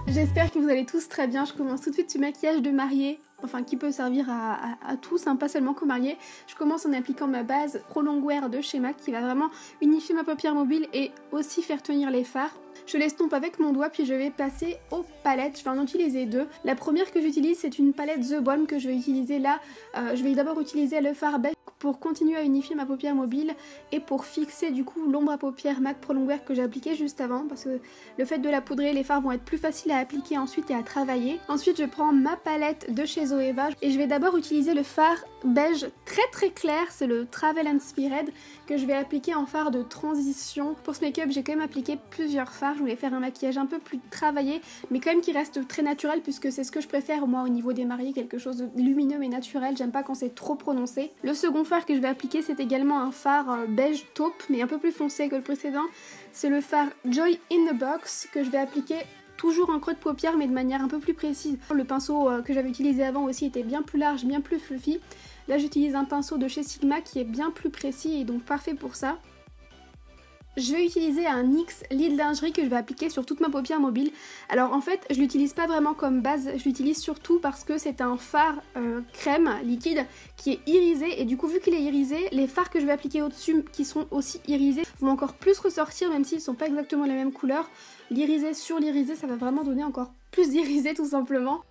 J'espère que vous allez tous très bien. Je commence tout de suite ce maquillage de mariée, enfin qui peut servir à tous, hein, pas seulement qu'aux mariés. Je commence en appliquant ma base Pro Longwear de chez MAC qui va vraiment unifier ma paupière mobile et aussi faire tenir les fards. Je l'estompe avec mon doigt puis je vais passer aux palettes. Je vais en utiliser deux. La première que j'utilise c'est une palette The Balm que je vais utiliser là. Je vais d'abord utiliser le fard beige pour continuer à unifier ma paupière mobile et pour fixer du coup l'ombre à paupières MAC Pro Longwear que j'ai appliqué juste avant parce que le fait de la poudrer, les fards vont être plus faciles à appliquer ensuite et à travailler. Ensuite je prends ma palette de chez Zoeva et je vais d'abord utiliser le fard beige très clair, c'est le Travel Inspired que je vais appliquer en fard de transition. Pour ce make-up j'ai quand même appliqué plusieurs fards, je voulais faire un maquillage un peu plus travaillé mais quand même qui reste très naturel puisque c'est ce que je préfère moi au niveau des mariés, quelque chose de lumineux mais naturel, j'aime pas quand c'est trop prononcé. Le second fard que je vais appliquer c'est également un fard beige taupe mais un peu plus foncé que le précédent, c'est le fard Joy in the Box que je vais appliquer toujours en creux de paupière mais de manière un peu plus précise. Le pinceau que j'avais utilisé avant aussi était bien plus large, bien plus fluffy. Là j'utilise un pinceau de chez Sigma qui est bien plus précis et donc parfait pour ça. Je vais utiliser un NYX lit de lingerie que je vais appliquer sur toute ma paupière mobile. Alors en fait je l'utilise pas vraiment comme base, je l'utilise surtout parce que c'est un fard crème liquide qui est irisé et du coup vu qu'il est irisé, les fards que je vais appliquer au-dessus qui sont aussi irisés vont encore plus ressortir même s'ils sont pas exactement la même couleur. L'irisé sur l'irisé ça va vraiment donner encore plus d'irisé tout simplement.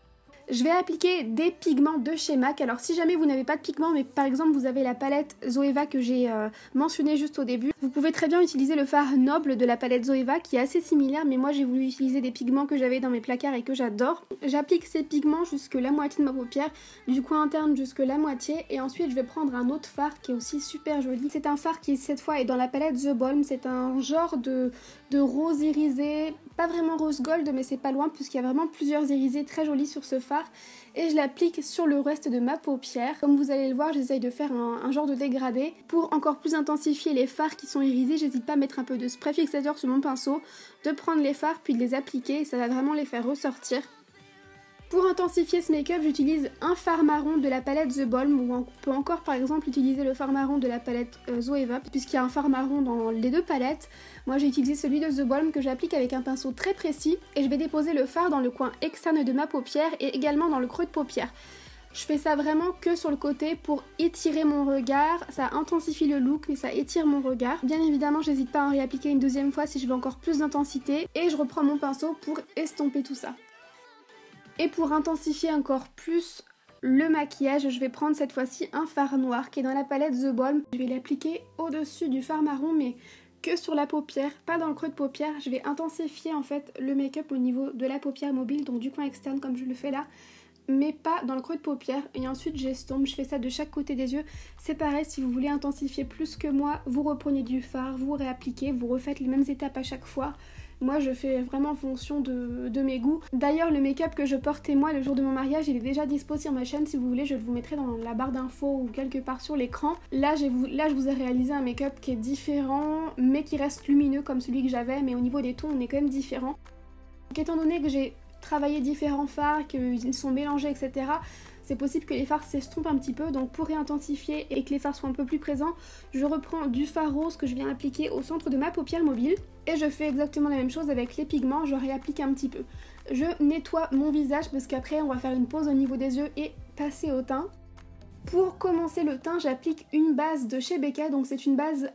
Je vais appliquer des pigments de chez MAC. Alors si jamais vous n'avez pas de pigments mais par exemple vous avez la palette Zoeva que j'ai mentionnée juste au début, vous pouvez très bien utiliser le fard Noble de la palette Zoeva qui est assez similaire mais moi j'ai voulu utiliser des pigments que j'avais dans mes placards et que j'adore. J'applique ces pigments jusque la moitié de ma paupière, du coin interne jusque la moitié et ensuite je vais prendre un autre fard qui est aussi super joli. C'est un fard qui cette fois est dans la palette The Balm, c'est un genre de rose irisé, pas vraiment rose gold mais c'est pas loin puisqu'il y a vraiment plusieurs irisés très jolis sur ce fard et je l'applique sur le reste de ma paupière. Comme vous allez le voir j'essaye de faire un genre de dégradé. Pour encore plus intensifier les fards qui sont irisés, j'hésite pas à mettre un peu de spray fixateur sur mon pinceau, de prendre les fards puis de les appliquer et ça va vraiment les faire ressortir. Pour intensifier ce make-up, j'utilise un fard marron de la palette The Balm ou on peut encore par exemple utiliser le fard marron de la palette Zoeva puisqu'il y a un fard marron dans les deux palettes. Moi j'ai utilisé celui de The Balm que j'applique avec un pinceau très précis et je vais déposer le fard dans le coin externe de ma paupière et également dans le creux de paupière. Je fais ça vraiment que sur le côté pour étirer mon regard, ça intensifie le look mais ça étire mon regard. Bien évidemment j'hésite pas à en réappliquer une deuxième fois si je veux encore plus d'intensité et je reprends mon pinceau pour estomper tout ça. Et pour intensifier encore plus le maquillage, je vais prendre cette fois-ci un fard noir qui est dans la palette The Balm. Je vais l'appliquer au-dessus du fard marron mais que sur la paupière, pas dans le creux de paupière. Je vais intensifier en fait le make-up au niveau de la paupière mobile, donc du coin externe comme je le fais là, mais pas dans le creux de paupière. Et ensuite j'estompe, je fais ça de chaque côté des yeux. C'est pareil, si vous voulez intensifier plus que moi, vous reprenez du fard, vous réappliquez, vous refaites les mêmes étapes à chaque fois. Moi je fais vraiment en fonction de mes goûts. D'ailleurs le make-up que je portais moi le jour de mon mariage il est déjà dispo sur ma chaîne. Si vous voulez je vous mettrai dans la barre d'infos ou quelque part sur l'écran. Là je vous ai réalisé un make-up qui est différent mais qui reste lumineux comme celui que j'avais, mais au niveau des tons on est quand même différent. Donc étant donné que j'ai travaillé différents fards, qu'ils sont mélangés etc, c'est possible que les fards s'estompent un petit peu, donc pour réintensifier et que les fards soient un peu plus présents, je reprends du fard rose que je viens appliquer au centre de ma paupière mobile et je fais exactement la même chose avec les pigments, je réapplique un petit peu. Je nettoie mon visage parce qu'après on va faire une pause au niveau des yeux et passer au teint. Pour commencer le teint, j'applique une base de chez Becca, donc c'est une base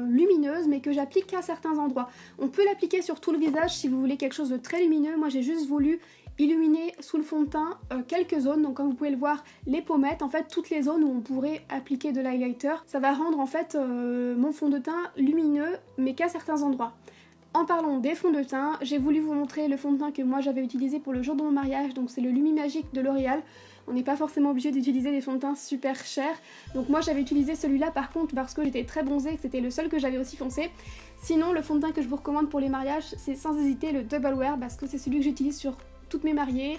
lumineuse mais que j'applique qu'à certains endroits. On peut l'appliquer sur tout le visage si vous voulez quelque chose de très lumineux, moi j'ai juste voulu illuminer sous le fond de teint quelques zones, donc comme vous pouvez le voir les pommettes, en fait toutes les zones où on pourrait appliquer de l'highlighter. Ça va rendre en fait mon fond de teint lumineux mais qu'à certains endroits. En parlant des fonds de teint, j'ai voulu vous montrer le fond de teint que moi j'avais utilisé pour le jour de mon mariage, donc c'est le Lumi Magique de L'Oréal. On n'est pas forcément obligé d'utiliser des fonds de teint super chers, donc moi j'avais utilisé celui-là par contre parce que j'étais très bronzée et que c'était le seul que j'avais aussi foncé. Sinon le fond de teint que je vous recommande pour les mariages c'est sans hésiter le Double Wear parce que c'est celui que j'utilise sur toutes mes mariées.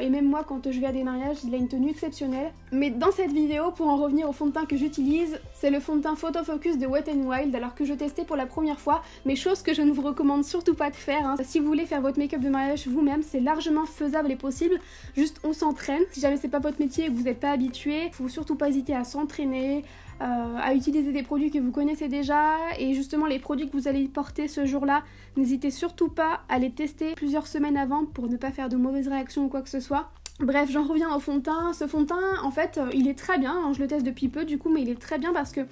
Et même moi quand je vais à des mariages il a une tenue exceptionnelle. Mais dans cette vidéo, pour en revenir au fond de teint que j'utilise, c'est le fond de teint Photo Focus de Wet n Wild, alors que je testais pour la première fois, mais chose que je ne vous recommande surtout pas de faire hein. Si vous voulez faire votre make-up de mariage vous-même, c'est largement faisable et possible, juste on s'entraîne. Si jamais c'est pas votre métier et que vous n'êtes pas habitué, faut surtout pas hésiter à s'entraîner, à utiliser des produits que vous connaissez déjà, et justement les produits que vous allez porter ce jour-là, n'hésitez surtout pas à les tester plusieurs semaines avant pour ne pas faire de mauvaises réactions ou quoi que ce soit. Bref, j'en reviens au fond de teint. Ce fond de teint, en fait, il est très bien, hein, je le teste depuis peu du coup, mais il est très bien parce que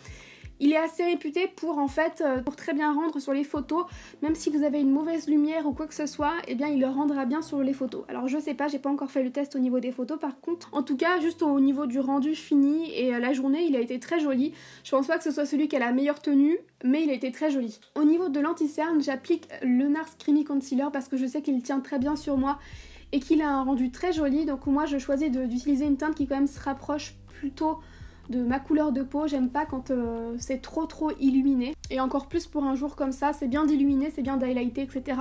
il est assez réputé pour pour très bien rendre sur les photos, même si vous avez une mauvaise lumière ou quoi que ce soit, eh bien il le rendra bien sur les photos. Alors je sais pas, j'ai pas encore fait le test au niveau des photos par contre. En tout cas, juste au niveau du rendu fini et la journée, il a été très joli. Je pense pas que ce soit celui qui a la meilleure tenue, mais il a été très joli. Au niveau de l'anti-cerne, j'applique le NARS Creamy Concealer parce que je sais qu'il tient très bien sur moi et qu'il a un rendu très joli, donc moi je choisis d'utiliser une teinte qui quand même se rapproche plutôt de ma couleur de peau. J'aime pas quand c'est trop illuminé, et encore plus pour un jour comme ça, c'est bien d'illuminer, c'est bien d'highlighter, etc.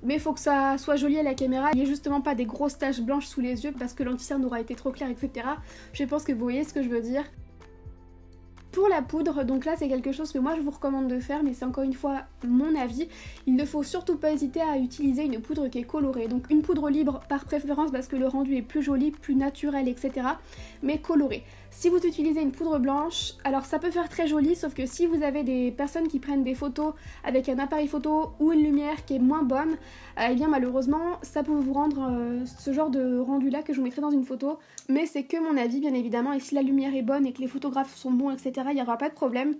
Mais il faut que ça soit joli à la caméra, il n'y ait justement pas des grosses taches blanches sous les yeux parce que l'anti-cerne aura été trop clair, etc. Je pense que vous voyez ce que je veux dire. Pour la poudre, donc là c'est quelque chose que moi je vous recommande de faire, mais c'est encore une fois mon avis. Il ne faut surtout pas hésiter à utiliser une poudre qui est colorée. Donc une poudre libre par préférence parce que le rendu est plus joli, plus naturel, etc. Mais colorée. Si vous utilisez une poudre blanche, alors ça peut faire très joli, sauf que si vous avez des personnes qui prennent des photos avec un appareil photo ou une lumière qui est moins bonne, eh bien malheureusement ça peut vous rendre ce genre de rendu là que je vous mettrai dans une photo. Mais c'est que mon avis bien évidemment, et si la lumière est bonne et que les photographes sont bons, etc., il n'y aura pas de problème.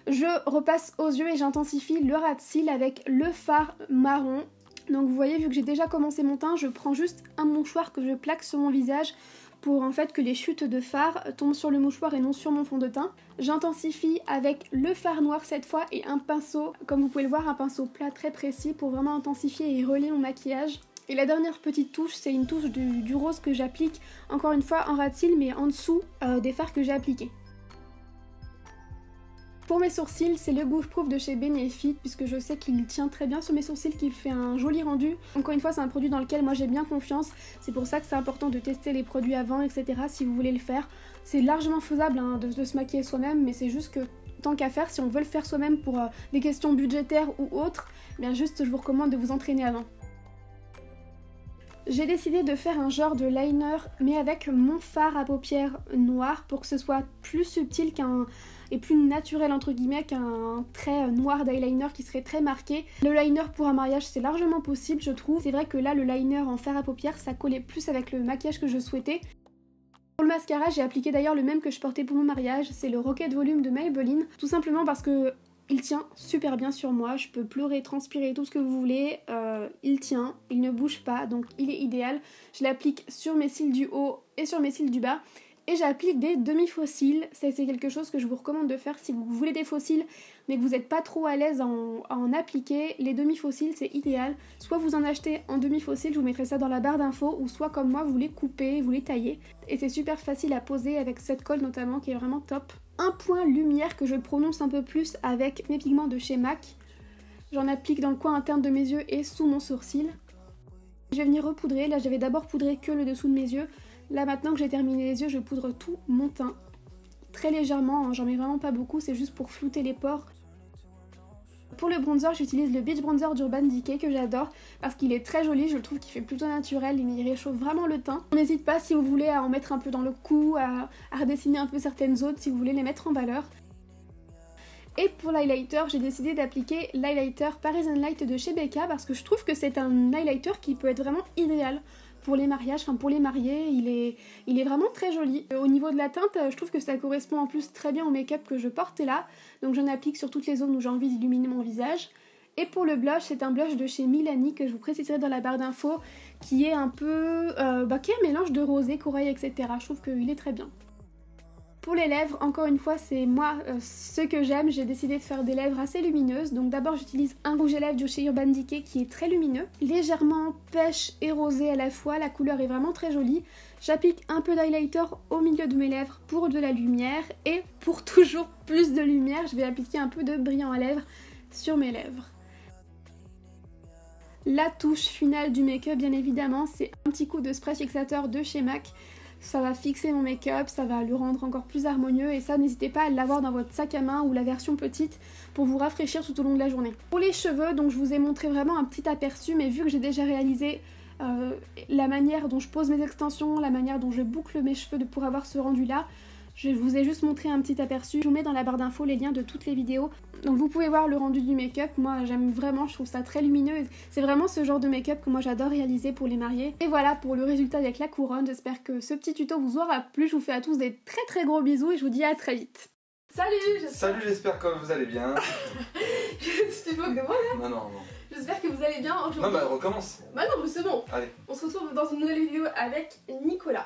Je repasse aux yeux et j'intensifie le ras de cils avec le fard marron. Donc vous voyez, vu que j'ai déjà commencé mon teint, je prends juste un mouchoir que je plaque sur mon visage pour en fait que les chutes de fard tombent sur le mouchoir et non sur mon fond de teint. J'intensifie avec le fard noir cette fois et un pinceau, comme vous pouvez le voir, un pinceau plat très précis pour vraiment intensifier et relier mon maquillage. Et la dernière petite touche, c'est une touche du rose que j'applique, encore une fois en ras de cils, mais en dessous des fards que j'ai appliqués. Pour mes sourcils, c'est le Goof Proof de chez Benefit, puisque je sais qu'il tient très bien sur mes sourcils, qu'il fait un joli rendu. Encore une fois, c'est un produit dans lequel moi j'ai bien confiance, c'est pour ça que c'est important de tester les produits avant, etc. si vous voulez le faire. C'est largement faisable hein, de se maquiller soi-même, mais c'est juste que tant qu'à faire, si on veut le faire soi-même pour des questions budgétaires ou autres, bien juste je vous recommande de vous entraîner avant. J'ai décidé de faire un genre de liner, mais avec mon fard à paupières noir, pour que ce soit plus subtil et plus naturel entre guillemets qu'un trait noir d'eyeliner qui serait très marqué. Le liner pour un mariage c'est largement possible je trouve. C'est vrai que là le liner en fard à paupières ça collait plus avec le maquillage que je souhaitais. Pour le mascara j'ai appliqué d'ailleurs le même que je portais pour mon mariage, c'est le Rocket Volume de Maybelline. Tout simplement parce que il tient super bien sur moi, je peux pleurer, transpirer, tout ce que vous voulez, il tient, il ne bouge pas, donc il est idéal. Je l'applique sur mes cils du haut et sur mes cils du bas. Et j'applique des demi-faux cils, c'est quelque chose que je vous recommande de faire si vous voulez des faux cils mais que vous n'êtes pas trop à l'aise à en appliquer. Les demi-faux cils c'est idéal, soit vous en achetez en demi-faux cils, je vous mettrai ça dans la barre d'infos, ou soit comme moi vous les coupez, vous les taillez. Et c'est super facile à poser avec cette colle notamment qui est vraiment top. Un point lumière que je prononce un peu plus avec mes pigments de chez MAC. J'en applique dans le coin interne de mes yeux et sous mon sourcil. Je vais venir repoudrer, là j'avais d'abord poudré que le dessous de mes yeux. Là maintenant que j'ai terminé les yeux, je poudre tout mon teint. Très légèrement, hein, j'en mets vraiment pas beaucoup, c'est juste pour flouter les pores. Pour le bronzer, j'utilise le Beach Bronzer d'Urban Decay que j'adore parce qu'il est très joli, je le trouve qu'il fait plutôt naturel, il réchauffe vraiment le teint. N'hésite pas si vous voulez à en mettre un peu dans le cou, à redessiner un peu certaines zones si vous voulez les mettre en valeur. Et pour l'highlighter, j'ai décidé d'appliquer l'highlighter Parisian Light de chez Becca parce que je trouve que c'est un highlighter qui peut être vraiment idéal pour les mariages, enfin pour les mariés, il est vraiment très joli. Au niveau de la teinte, je trouve que ça correspond en plus très bien au make-up que je porte là, donc j'en applique sur toutes les zones où j'ai envie d'illuminer mon visage. Et pour le blush, c'est un blush de chez Milani que je vous préciserai dans la barre d'infos, qui est un peu, qui est un mélange de rosé, corail, etc. Je trouve qu'il est très bien. Pour les lèvres, encore une fois, c'est moi ce que j'aime, j'ai décidé de faire des lèvres assez lumineuses. Donc d'abord j'utilise un rouge à lèvres de chez Urban Decay qui est très lumineux, légèrement pêche et rosé à la fois, la couleur est vraiment très jolie. J'applique un peu d'highlighter au milieu de mes lèvres pour de la lumière, et pour toujours plus de lumière, je vais appliquer un peu de brillant à lèvres sur mes lèvres. La touche finale du make-up, bien évidemment, c'est un petit coup de spray fixateur de chez MAC. Ça va fixer mon make-up, ça va le rendre encore plus harmonieux, et ça n'hésitez pas à l'avoir dans votre sac à main ou la version petite pour vous rafraîchir tout au long de la journée. Pour les cheveux, donc je vous ai montré vraiment un petit aperçu, mais vu que j'ai déjà réalisé la manière dont je pose mes extensions, la manière dont je boucle mes cheveux pour avoir ce rendu là, Je vous ai juste montré un petit aperçu. Je vous mets dans la barre d'infos les liens de toutes les vidéos. Donc vous pouvez voir le rendu du make-up. Moi j'aime vraiment, je trouve ça très lumineux. C'est vraiment ce genre de make-up que moi j'adore réaliser pour les mariés. Et voilà pour le résultat avec la couronne. J'espère que ce petit tuto vous aura plu. Je vous fais à tous des très gros bisous et je vous dis à très vite. Salut, j'espère que vous allez bien. Tu te moques de moi là? Non. J'espère que vous allez bien aujourd'hui. Non, bah recommence. Bah non, mais c'est bon. Allez. On se retrouve dans une nouvelle vidéo avec Nicolas.